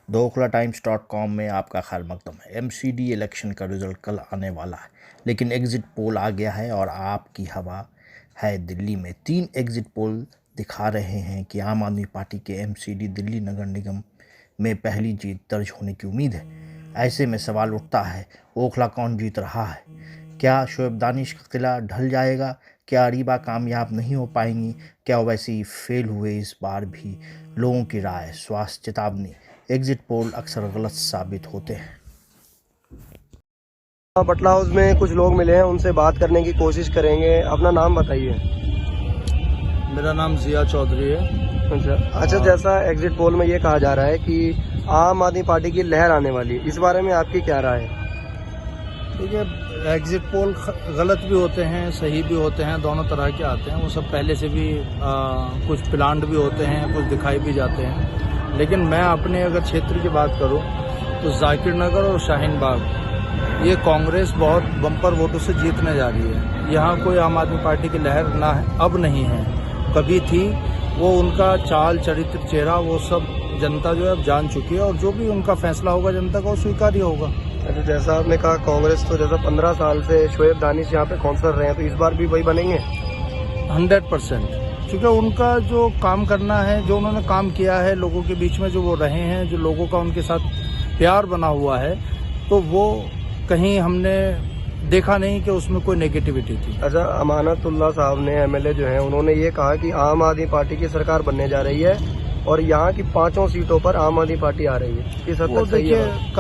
dokhla-times.com में आपका खैर मकदम है। एमसीडी इलेक्शन का रिजल्ट कल आने वाला है, लेकिन एग्जिट पोल आ गया है और आपकी हवा है दिल्ली में। 3 एग्जिट पोल दिखा रहे हैं कि आम आदमी पार्टी के एमसीडी दिल्ली नगर निगम में पहली जीत दर्ज होने की उम्मीद है। ऐसे में सवाल उठता है, ओखला कौन जीत रहा है? क्या शोएब दानिश का किला ढल जाएगा? क्या अरीबा कामयाब नहीं हो पाएंगी? क्या वैसे ही फेल हुए इस बार भी? लोगों की राय, स्वास्थ्य चेतावनी, एग्जिट पोल अक्सर गलत साबित होते हैं। बटला हाउस में कुछ लोग मिले हैं, उनसे बात करने की कोशिश करेंगे। अपना नाम बताइए। मेरा नाम जिया चौधरी है। अच्छा, जैसा एग्जिट पोल में ये कहा जा रहा है कि आम आदमी पार्टी की लहर आने वाली है, इस बारे में आपकी क्या राय है? ठीक है, एग्जिट पोल गलत भी होते हैं, सही भी होते हैं, दोनों तरह के आते हैं। वो सब पहले से भी कुछ प्लान्ड भी होते हैं, कुछ दिखाई भी जाते हैं। लेकिन मैं अपने अगर क्षेत्र की बात करूं तो जाकिर नगर और शाहीन बाग ये कांग्रेस बहुत बम्पर वोटों से जीतने जा रही है। यहाँ कोई आम आदमी पार्टी की लहर ना है, अब नहीं है, कभी थी। वो उनका चाल चरित्र चेहरा वो सब जनता जो है अब जान चुकी है, और जो भी उनका फैसला होगा जनता का वो स्वीकार्य होगा। अच्छा, जैसा आपने कहा कांग्रेस तो जैसा 15 साल से शोएब दानिश यहाँ पे काउंसलर रहे हैं, तो इस बार भी वही बनेंगे 100%। क्योंकि उनका जो काम करना है, जो उन्होंने काम किया है लोगों के बीच में, जो वो रहे हैं, जो लोगों का उनके साथ प्यार बना हुआ है, तो वो कहीं हमने देखा नहीं कि उसमें कोई नेगेटिविटी थी। अच्छा, अमानतुल्लाह साहब ने एमएलए जो है उन्होंने ये कहा कि आम आदमी पार्टी की सरकार बनने जा रही है और यहाँ की 5 सीटों पर आम आदमी पार्टी आ रही है। इस हद तक सही है?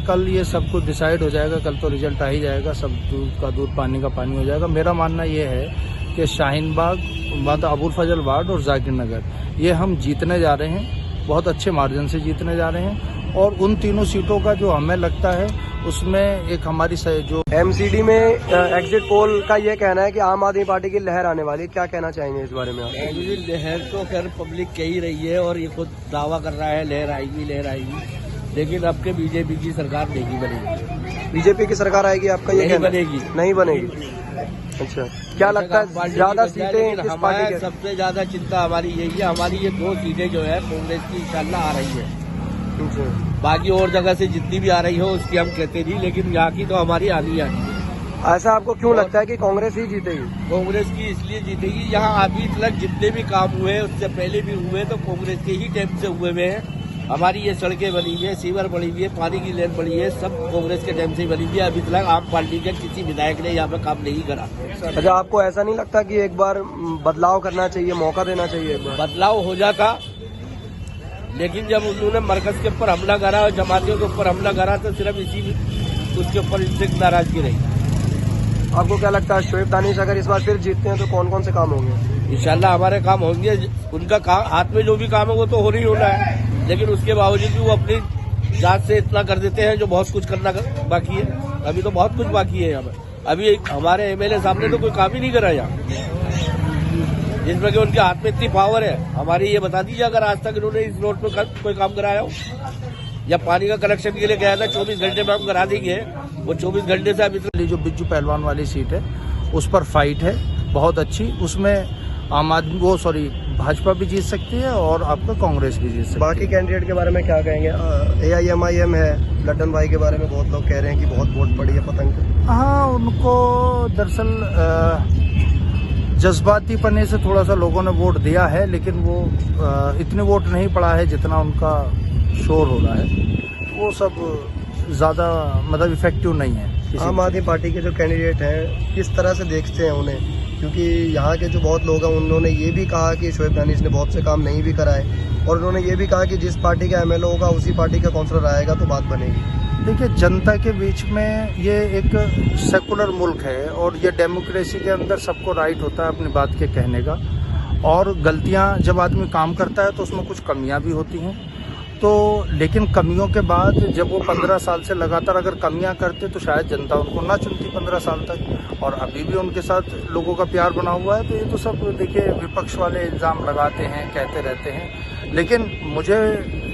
कल ये सब कुछ डिसाइड हो जाएगा। कल तो रिजल्ट आ ही जाएगा, सब दूध का दूध पानी का पानी हो जाएगा। मेरा मानना ये है कि शाहीन बाग, अबुल फजल वार्ड और जाकिर नगर ये हम जीतने जा रहे हैं, बहुत अच्छे मार्जिन से जीतने जा रहे हैं। और उन तीनों सीटों का जो हमें लगता है उसमें एक हमारी जो एमसीडी में एग्जिट पोल का ये कहना है कि आम आदमी पार्टी की लहर आने वाली है। क्या कहना चाहेंगे इस बारे में आप? लहर तो खैर पब्लिक कह ही रही है और ये खुद दावा कर रहा है लहर आएगी, लेकिन अब के बीजेपी की सरकार नहीं बनेगी। बीजेपी की सरकार आएगी आपका ये कहना? नहीं बनेगी। अच्छा, क्या लगता है ज्यादा सीटें किस पार्टी की? सबसे ज्यादा चिंता हमारी यही है, हमारी ये 2 सीटें जो है कांग्रेस की इंशाल्लाह आ रही है। बाकी और जगह से जितनी भी आ रही हो उसकी हम कहते नहीं, लेकिन यहाँ की तो हमारी आनी है। ऐसा आपको क्यों लगता है कि कांग्रेस ही जीतेगी? कांग्रेस की इसलिए जीतेगी, यहाँ अभी तक जितने भी काम हुए उससे पहले भी हुए तो कांग्रेस के ही टाइम से हुए हैं। हमारी ये सड़कें बनी हुई है, सीवर बनी हुई है, पानी की लाइन बनी है, सब कांग्रेस के टाइम से बनी हुई है। अभी तक आम पार्टी के किसी विधायक ने यहाँ पे काम नहीं करा। अच्छा, आपको ऐसा नहीं लगता कि एक बार बदलाव करना चाहिए, मौका देना चाहिए? एक बार बदलाव हो जाता, लेकिन जब उन्होंने मरकज के ऊपर हमला करा और जमातियों के ऊपर हमला करा तो सिर्फ इसी उसके ऊपर इनसे नाराजगी रही। आपको क्या लगता है शोएब दानिश अगर इस बार फिर जीतते हैं तो कौन कौन से काम होंगे? इंशाल्लाह हमारे काम होंगे। उनका काम, हाथ में जो भी काम है वो तो हो नहीं होना है, लेकिन उसके बावजूद भी वो अपनी जात से इतना कर देते हैं जो बहुत कुछ करना बाकी है। अभी तो बहुत कुछ बाकी है यहाँ पर। अभी हमारे एमएलए साहब ने तो कोई काम ही नहीं करा यहाँ, जिसमें कि उनके हाथ में इतनी पावर है। हमारी ये बता दीजिए अगर आज तक इन्होंने इस रोड पे कोई काम कराया हो, या पानी का कनेक्शन के लिए गया था 24 घंटे में हम करा देंगे, वो 24 घंटे से अभी तक। जो बिज्जू पहलवान वाली सीट है उस पर फाइट है बहुत अच्छी, उसमें भाजपा भी जीत सकती है और आपका कांग्रेस भी जीत सकती है। बाकी कैंडिडेट के बारे में क्या कहेंगे? AIMIM है, लड्डन भाई के बारे में बहुत लोग कह रहे हैं कि बहुत वोट पड़ी है पतंग। हाँ, उनको दरअसल जज्बाती पने से थोड़ा सा लोगों ने वोट दिया है, लेकिन वो इतने वोट नहीं पड़ा है जितना उनका शोर हो रहा है। वो सब ज्यादा मतलब इफेक्टिव नहीं है। आम आदमी पार्टी के जो कैंडिडेट हैं किस तरह से देखते हैं उन्हें? क्योंकि यहाँ के जो बहुत लोग हैं उन्होंने ये भी कहा कि शोएब दानिश ने बहुत से काम नहीं भी कराए, और उन्होंने ये भी कहा कि जिस पार्टी का एमएलए होगा उसी पार्टी का काउंसलर आएगा तो बात बनेगी। देखिए, जनता के बीच में ये एक सेकुलर मुल्क है और ये डेमोक्रेसी के अंदर सबको राइट होता है अपनी बात के कहने का, और गलतियां जब आदमी काम करता है तो उसमें कुछ कमियां भी होती हैं। तो लेकिन कमियों के बाद जब वो 15 साल से लगातार अगर कमियां करते तो शायद जनता उनको ना चुनती 15 साल तक, और अभी भी उनके साथ लोगों का प्यार बना हुआ है। तो ये तो सब देखिए विपक्ष वाले इल्ज़ाम लगाते हैं, कहते रहते हैं, लेकिन मुझे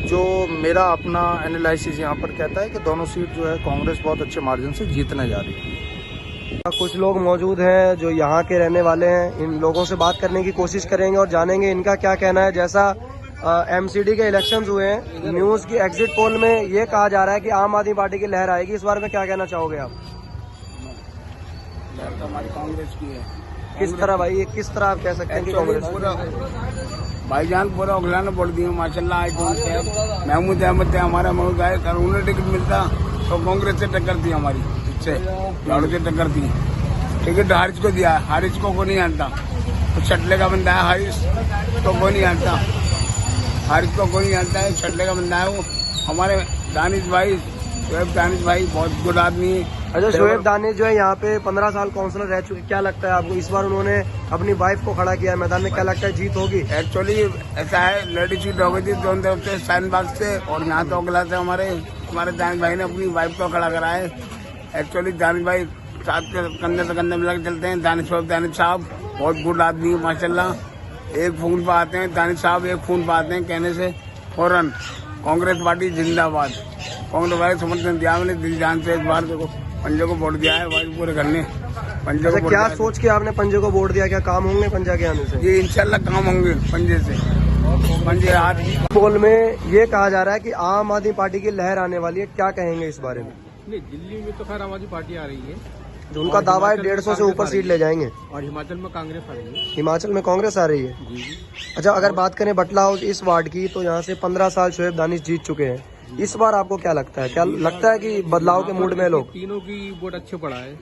जो मेरा अपना एनालिसिस यहाँ पर कहता है कि दोनों सीट जो है कांग्रेस बहुत अच्छे मार्जिन से जीतने जा रही है। कुछ लोग मौजूद हैं जो यहाँ के रहने वाले हैं, इन लोगों से बात करने की कोशिश करेंगे और जानेंगे इनका क्या कहना है। जैसा एमसीडी के इलेक्शंस हुए हैं, न्यूज की एग्जिट पोल में ये कहा जा रहा है कि आम आदमी पार्टी की लहर आएगी। इस बारे में क्या कहना चाहोगे आप? लहर तो हमारी कांग्रेस की है। किस तरह भाई, ये किस तरह आप कह सकते हैं कि कांग्रेस? भाईजान पूरा अगला ने बोल दिया माशाल्लाह। आज तो महमूद अहमद थे हमारा, महमूद आए अगर उन्हें टिकट मिलता तो कांग्रेस से टक्कर थी, हमारी इससे झाड़ू से टक्कर थी। टिकट हारिस को दिया, हारिस को नहीं आता, तो छटले का बंदा है हारिस तो कोई नहीं आता, हारिस को कोई नहीं आता है, छटले का बंदा है वो। हमारे दानिश भाई, शोएब दानिश भाई बहुत गुड आदमी है। अच्छा, शोएब दानिश जो है यहाँ पे 15 साल काउंसलर रह चुके, क्या लगता है आपको इस बार उन्होंने अपनी वाइफ को खड़ा किया है मैदान में, क्या लगता है जीत होगी? एक्चुअली ऐसा है, लड़ी सीट हो गई थी दोनों तरफ से, शाहीनबाग से और यहाँ तो अगला से हमारे दानिश भाई ने अपनी वाइफ को खड़ा करा है। एक्चुअली दानिश भाई साथ के कंधे से कंधे मिला के चलते हैं। दानिश साहब बहुत गुड आदमी है माशाल्लाह। एक फोन पर आते हैं दानिश साहब, एक फोन पर आते हैं, कहने से फौरन कांग्रेस पार्टी जिंदाबाद। कांग्रेस वाले समर्थन दिया, मैंने दिल जान से इस बार देखो पंजे को वोट दिया है भाई, पूरे घर ने पंजे को। क्या सोच के आपने पंजे को वोट दिया? क्या काम होंगे पंजा के आने से? ये इंशाल्लाह काम होंगे पंजे से, पंजे हाथ। पोल में ये कहा जा रहा है कि आम आदमी पार्टी की लहर आने वाली है, क्या कहेंगे इस बारे में? नहीं, दिल्ली में तो खैर आम आदमी पार्टी आ रही है, जो उनका दावा है 150 से ऊपर सीट ले जाएंगे, और हिमाचल में कांग्रेस आ रही है। हिमाचल में कांग्रेस आ रही है। जी। अच्छा, अगर बात करें बटला हाउस इस वार्ड की, तो यहाँ से 15 साल शोएब दानिश जीत चुके हैं। इस बार आपको क्या लगता है, क्या लगता है कि बदलाव के मूड में लोग? तीनों की वोट अच्छे पड़ा है,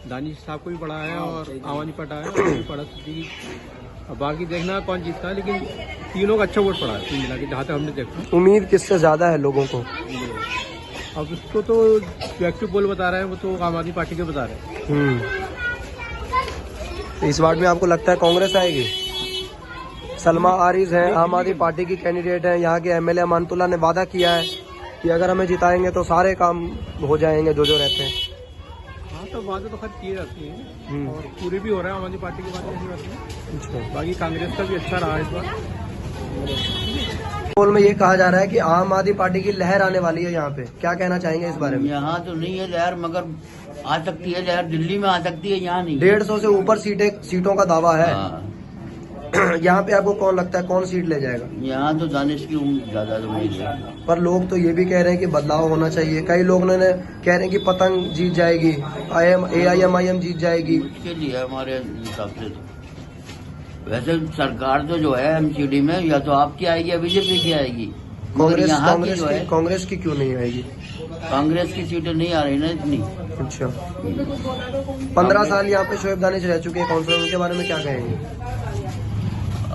दानिश साहब को भी पड़ा है और आम आदमी पड़ा है, पड़ा अब बाकी देखना कौन जीतता है, लेकिन तीनों का अच्छा वोट पड़ा है तीन मिला के, जहाँ तक हमने देखा। उम्मीद किससे ज्यादा है लोगों को? अब उसको तो एक्टिव पोल बता रहे हैं, वो तो आम आदमी पार्टी के बता रहे हैं। तो इस वार्ड में आपको लगता है कांग्रेस आएगी? सलमा आरिज हैं, आम आदमी पार्टी की कैंडिडेट हैं। यहाँ के एमएलए अमानतुल्लाह ने वादा किया है कि अगर हमें जिताएंगे तो सारे काम हो जाएंगे जो जो रहते हैं। हाँ, तो वादे तो खैर किए जाती हैं और पूरे भी हो रहे हैं। आम आदमी पार्टी की बात नहीं होती है, बाकी कांग्रेस का भी अच्छा रहा इस बार। पोल में ये कहा जा रहा है कि आम आदमी पार्टी की लहर आने वाली है यहाँ पे, क्या कहना चाहेंगे इस बारे में? यहाँ तो नहीं है लहर, मगर आ सकती है लहर, दिल्ली में आ सकती है, यहाँ नहीं। 150 से ऊपर सीटों का दावा है। यहाँ पे आपको कौन लगता है कौन सीट ले जाएगा? यहाँ तो दानिश की ज्यादा उम्मीद है, पर लोग तो ये भी कह रहे हैं कि बदलाव होना चाहिए। कई लोग ने कह रहे हैं कि पतंग जीत जाएगी, AIM जीत जाएगी। मुश्किल ही है हमारे हिसाब से। तो वैसे सरकार तो जो है एमसीडी में या तो आपकी आएगी या बीजेपी की आएगी, मगर यहाँ की जो है कांग्रेस की क्यों नहीं आएगी? कांग्रेस की सीटें नहीं आ रही ना इतनी। अच्छा, 15 साल यहाँ पे शोएब दानिश रह चुके हैं काउंसलर, उनके बारे में क्या कहेंगे?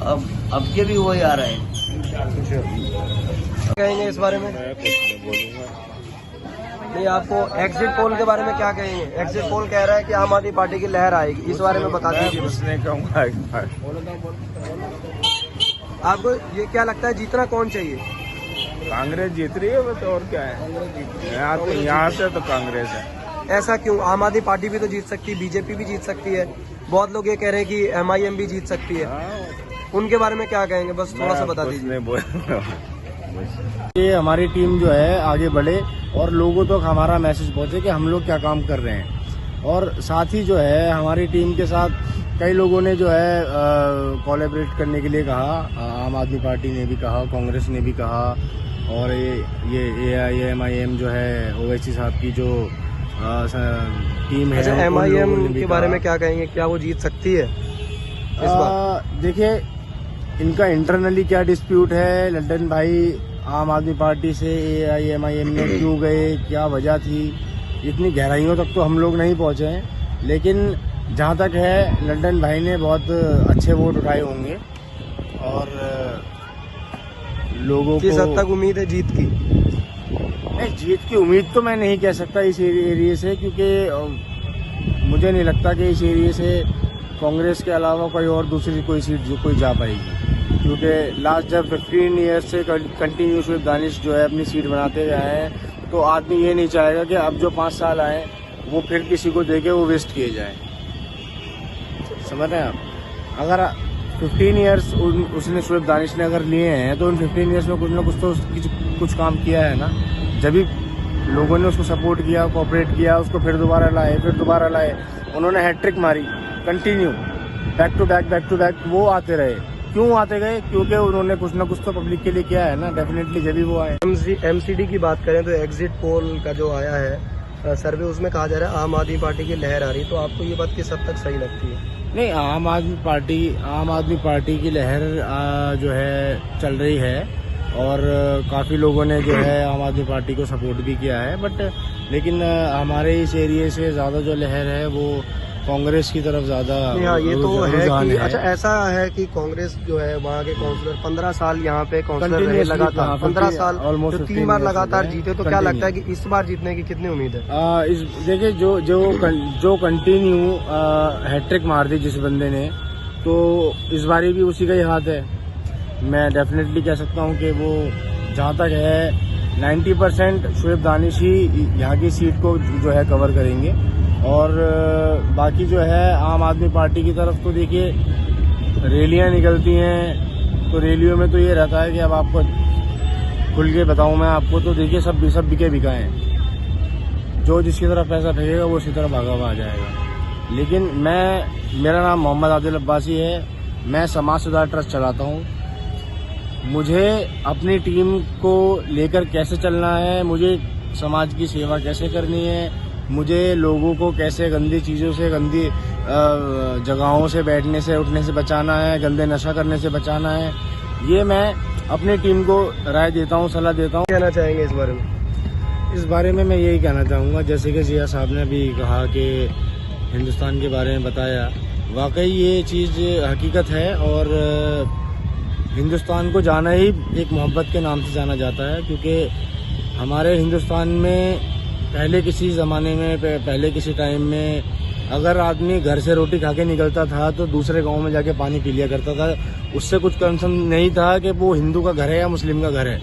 अब के भी वही आ रहे हैं। अच्छा, कहेंगे इस बारे में? नहीं, आपको एग्जिट पोल के बारे में क्या कहेंगे? एग्जिट पोल कह रहा है कि आम आदमी पार्टी की लहर आएगी, इस बारे में बता दीजिए। कुछ नहीं कहूँगा। आपको ये क्या लगता है जीतना कौन चाहिए? कांग्रेस जीत रही है, बस और क्या है। यहाँ से तो कांग्रेस है। ऐसा क्यों? आम आदमी पार्टी भी तो जीत सकती है, बीजेपी भी जीत सकती है, बहुत लोग ये कह रहे हैं कि MIM भी जीत सकती है। उनके बारे में क्या कहेंगे, बस थोड़ा सा बता दीजिए। ये हमारी टीम जो है आगे बढ़े और लोगों तक हमारा मैसेज पहुंचे कि हम लोग क्या काम कर रहे हैं। और साथ ही जो है हमारी टीम के साथ कई लोगों ने जो है कोलैबोरेट करने के लिए कहा, आम आदमी पार्टी ने भी कहा, कांग्रेस ने भी कहा, और ये AIM जो है ओवैसी साहब की जो टीम है। अच्छा, MIM के बारे में क्या कहेंगे, क्या वो जीत सकती है इस बार? देखिए, इनका इंटरनली क्या डिस्प्यूट है, लल्टन भाई आम आदमी पार्टी से AIM में क्यों गए, क्या वजह थी, इतनी गहराइयों तक तो हम लोग नहीं पहुंचे हैं। लेकिन जहां तक है लल्टन भाई ने बहुत अच्छे वोट उठाए होंगे और लोगों को किस हद तक उम्मीद है जीत की? जीत की उम्मीद तो मैं नहीं कह सकता इस एरिया से, क्योंकि मुझे नहीं लगता कि इस एरिया से कांग्रेस के अलावा कोई और दूसरी कोई सीट जो कोई जा पाएगी, क्योंकि लास्ट जब 15 ईयर्स से कंटिन्यूस शोएब दानिश जो है अपनी सीट बनाते रहे हैं, तो आदमी ये नहीं चाहेगा कि अब जो 5 साल आए वो फिर किसी को देके वो वेस्ट किए जाए। समझ रहे हैं आप? अगर 15 ईयर्स उसने शोएब दानिश ने अगर लिए हैं, तो उन 15 ईयर्स में कुछ ना कुछ तो कुछ काम किया है ना। जब भी लोगों ने उसको सपोर्ट किया, कोऑपरेट किया, उसको फिर दोबारा लाए, उन्होंने हैट्रिक मारी कंटिन्यू, बैक टू बैक वो आते रहे। क्यों आते गए? क्योंकि उन्होंने कुछ ना कुछ तो पब्लिक के लिए किया है ना, डेफिनेटली जब भी वो आए। एमसीडी की बात करें तो एग्जिट पोल का जो आया है सर्वे, उसमें कहा जा रहा है आम आदमी पार्टी की लहर आ रही है, तो आपको ये बात किस हद तक सही लगती है? नहीं, आम आदमी पार्टी की लहर जो है चल रही है और काफ़ी लोगों ने जो है आम आदमी पार्टी को सपोर्ट भी किया है, बट लेकिन हमारे इस एरिया से ज़्यादा जो लहर है वो कांग्रेस की तरफ ज़्यादा। हाँ, ये तो है रुझान कि अच्छा ऐसा है कि कांग्रेस जो है वहाँ के काउंसलर 15 साल यहाँ पे काउंसलर रहे लगातार, 15 साल ऑलमोस्ट तो 3 बार लगातार जीते, तो क्या लगता है कि इस बार जीतने की कितनी उम्मीद है? देखिए जो कंटिन्यू हैट्रिक मार दी जिस बंदे ने, तो इस बारी भी उसी का ही हाथ है। मैं डेफिनेटली कह सकता हूँ कि वो जहाँ तक है 90% शोएब दानिश ही यहाँ की सीट को जो है कवर करेंगे, और बाकी जो है आम आदमी पार्टी की तरफ तो देखिए रैलियाँ निकलती हैं, तो रैलियों में तो ये रहता है कि अब आपको खुल के बताऊँ मैं आपको, तो देखिए सब बिके बिकाए हैं, जो जिसकी तरफ पैसा फेंकेगा वो उसी तरफ भागा हुआ आ जाएगा। लेकिन मेरा नाम मोहम्मद आदिल अब्बासी है, मैं समाज सुधार ट्रस्ट चलाता हूँ। मुझे अपनी टीम को लेकर कैसे चलना है, मुझे समाज की सेवा कैसे करनी है, मुझे लोगों को कैसे गंदी चीज़ों से, गंदी जगहों से, बैठने से उठने से बचाना है, गंदे नशा करने से बचाना है, ये मैं अपनी टीम को राय देता हूँ, सलाह देता हूँ। कहना चाहेंगे इस बारे में? इस बारे में मैं यही कहना चाहूँगा, जैसे कि जिया साहब ने भी कहा कि हिंदुस्तान के बारे में बताया, वाकई ये चीज़ हकीकत है, और हिंदुस्तान को जाना ही एक मोहब्बत के नाम से जाना जाता है, क्योंकि हमारे हिंदुस्तान में पहले किसी ज़माने में, पहले किसी टाइम में अगर आदमी घर से रोटी खा के निकलता था तो दूसरे गांव में जाके पानी पी लिया करता था, उससे कुछ कंसर्न नहीं था कि वो हिंदू का घर है या मुस्लिम का घर है।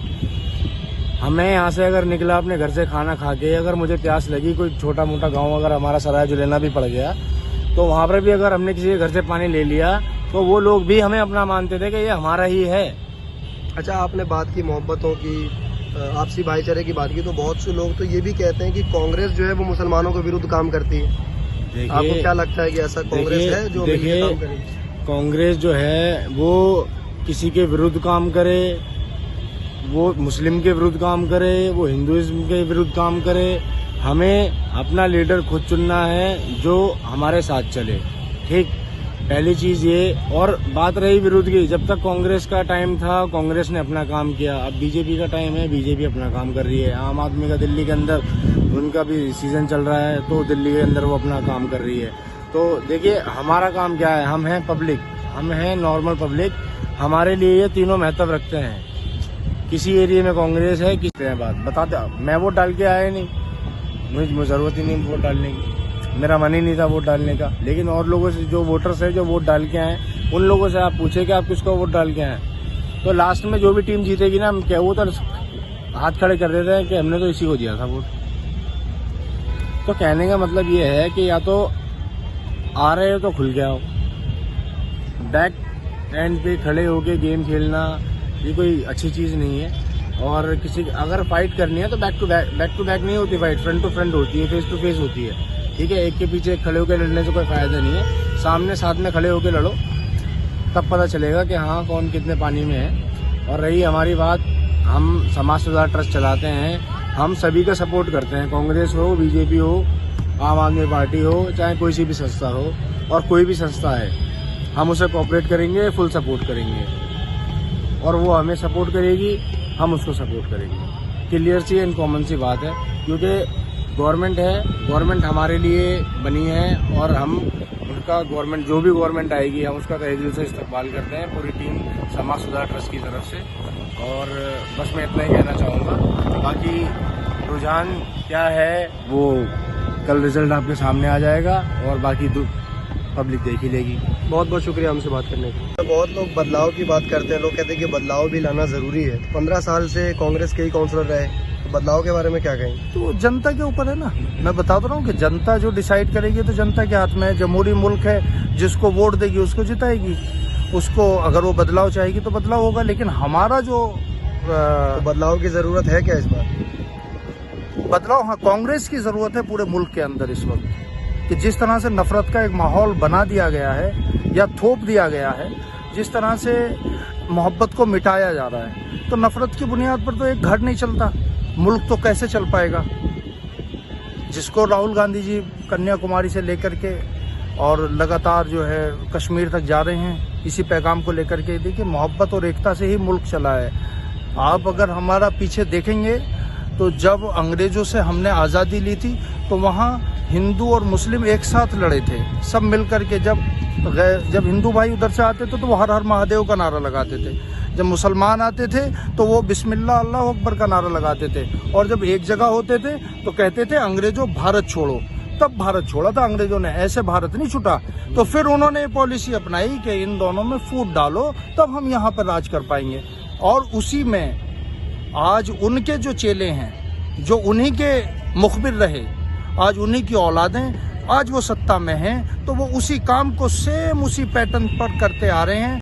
हमें यहाँ से अगर निकला अपने घर से खाना खा के, अगर मुझे प्यास लगी, कोई छोटा मोटा गाँव अगर हमारा सराय जुलेना भी पड़ गया, तो वहाँ पर भी अगर हमने किसी के घर से पानी ले लिया तो वो लोग भी हमें अपना मानते थे कि ये हमारा ही है। अच्छा, आपने बात की मोहब्बतों की, आपसी भाईचारे की बात की, तो बहुत से लोग तो ये भी कहते हैं कि कांग्रेस जो है वो मुसलमानों के विरुद्ध काम करती है। आपको क्या लगता है कि ऐसा कांग्रेस है जो मिलकर काम करेगी? कांग्रेस जो है वो किसी के विरुद्ध काम करे, वो मुस्लिम के विरुद्ध काम करे, वो हिंदुइज्म के विरुद्ध काम करे, हमें अपना लीडर खुद चुनना है जो हमारे साथ चले। ठीक, पहली चीज ये। और बात रही विरोध की, जब तक कांग्रेस का टाइम था कांग्रेस ने अपना काम किया, अब बीजेपी का टाइम है, बीजेपी अपना काम कर रही है। आम आदमी का दिल्ली के अंदर उनका भी सीजन चल रहा है, तो दिल्ली के अंदर वो अपना काम कर रही है। तो देखिए हमारा काम क्या है, हम हैं पब्लिक, हम हैं नॉर्मल पब्लिक, हमारे लिए ये तीनों महत्व रखते हैं। किसी एरिया में कांग्रेस है, किसी बात बताते, मैं वोट डाल के आया नहीं, मुझे जरूरत ही नहीं वोट डालने की, मेरा मन ही नहीं था वोट डालने का। लेकिन और लोगों से, जो वोटर्स है जो वोट डाल के आए, उन लोगों से आप पूछे कि आप किसको वोट डाल के आए, तो लास्ट में जो भी टीम जीतेगी ना, हम क्या वो तो हाथ खड़े कर देते हैं कि हमने तो इसी को दिया था वोट। तो कहने का मतलब ये है कि या तो आ रहे हो तो खुल के आओ, बैक एंड पे खड़े होके गेम खेलना ये कोई अच्छी चीज नहीं है। और किसी अगर फाइट करनी है तो बैक टू बैक नहीं होती फाइट, फ्रंट टू फ्रंट होती है, फेस टू फेस होती है। ठीक है, एक के पीछे एक खड़े होकर लड़ने से कोई फायदा नहीं है, सामने साथ में खड़े होकर लड़ो, तब पता चलेगा कि हाँ कौन कितने पानी में है। और रही हमारी बात, हम समाज सुधार ट्रस्ट चलाते हैं, हम सभी का सपोर्ट करते हैं, कांग्रेस हो, बीजेपी हो, आम आदमी पार्टी हो, चाहे कोई सी भी संस्था हो, और कोई भी संस्था है, हम उसे कोऑपरेट करेंगे, फुल सपोर्ट करेंगे, और वो हमें सपोर्ट करेगी, हम उसको सपोर्ट करेंगे। क्लियर सी एंड कॉमन सी बात है, क्योंकि गवर्नमेंट है, गवर्नमेंट हमारे लिए बनी है, और हम उनका गवर्नमेंट, जो भी गवर्नमेंट आएगी, हम उसका तहे दिल से इस्तकबाल करते हैं, पूरी टीम समाज सुधार ट्रस्ट की तरफ से। और बस मैं इतना ही कहना चाहूँगा, बाकी रुझान क्या है वो कल रिजल्ट आपके सामने आ जाएगा, और बाकी पब्लिक देख ही लेगी। बहुत बहुत शुक्रिया हमसे बात करने के लिए। बहुत लोग बदलाव की बात करते हैं, लोग कहते हैं कि बदलाव भी लाना जरूरी है। 15 साल से कांग्रेस के ही काउंसलर रहे, तो बदलाव के बारे में क्या कहेंगे? तो जनता के ऊपर है ना, मैं बताता रहा हूँ कि जनता जो डिसाइड करेगी तो जनता के हाथ में है। जमहूरी मुल्क है, जिसको वोट देगी उसको जिताएगी, उसको अगर वो बदलाव चाहेगी तो बदलाव होगा। लेकिन हमारा जो तो बदलाव की जरूरत है क्या इस बार? बदलाव, हाँ, कांग्रेस की जरूरत है पूरे मुल्क के अंदर इस वक्त, कि जिस तरह से नफरत का एक माहौल बना दिया गया है या थोप दिया गया है, जिस तरह से मोहब्बत को मिटाया जा रहा है, तो नफरत की बुनियाद पर तो एक घर नहीं चलता, मुल्क तो कैसे चल पाएगा। जिसको राहुल गांधी जी कन्याकुमारी से लेकर के और लगातार जो है कश्मीर तक जा रहे हैं, इसी पैगाम को लेकर के। देखिए, मोहब्बत और एकता से ही मुल्क चला है। आप अगर हमारा पीछे देखेंगे तो जब अंग्रेज़ों से हमने आज़ादी ली थी तो वहाँ हिंदू और मुस्लिम एक साथ लड़े थे, सब मिल कर के। जब हिंदू भाई उधर से आते थे तो वो हर हर महादेव का नारा लगाते थे, जब मुसलमान आते थे तो वो बिस्मिल्लाह अल्लाह अकबर का नारा लगाते थे, और जब एक जगह होते थे तो कहते थे अंग्रेजों भारत छोड़ो। तब भारत छोड़ा था अंग्रेजों ने, ऐसे भारत नहीं छूटा। तो फिर उन्होंने पॉलिसी अपनाई कि इन दोनों में फूट डालो, तब हम यहाँ पर राज कर पाएंगे। और उसी में आज उनके जो चेले हैं, जो उन्हीं के मुखबिर रहे, आज उन्हीं की औलादें आज वो सत्ता में हैं, तो वो उसी काम को सेम उसी पैटर्न पर करते आ रहे हैं।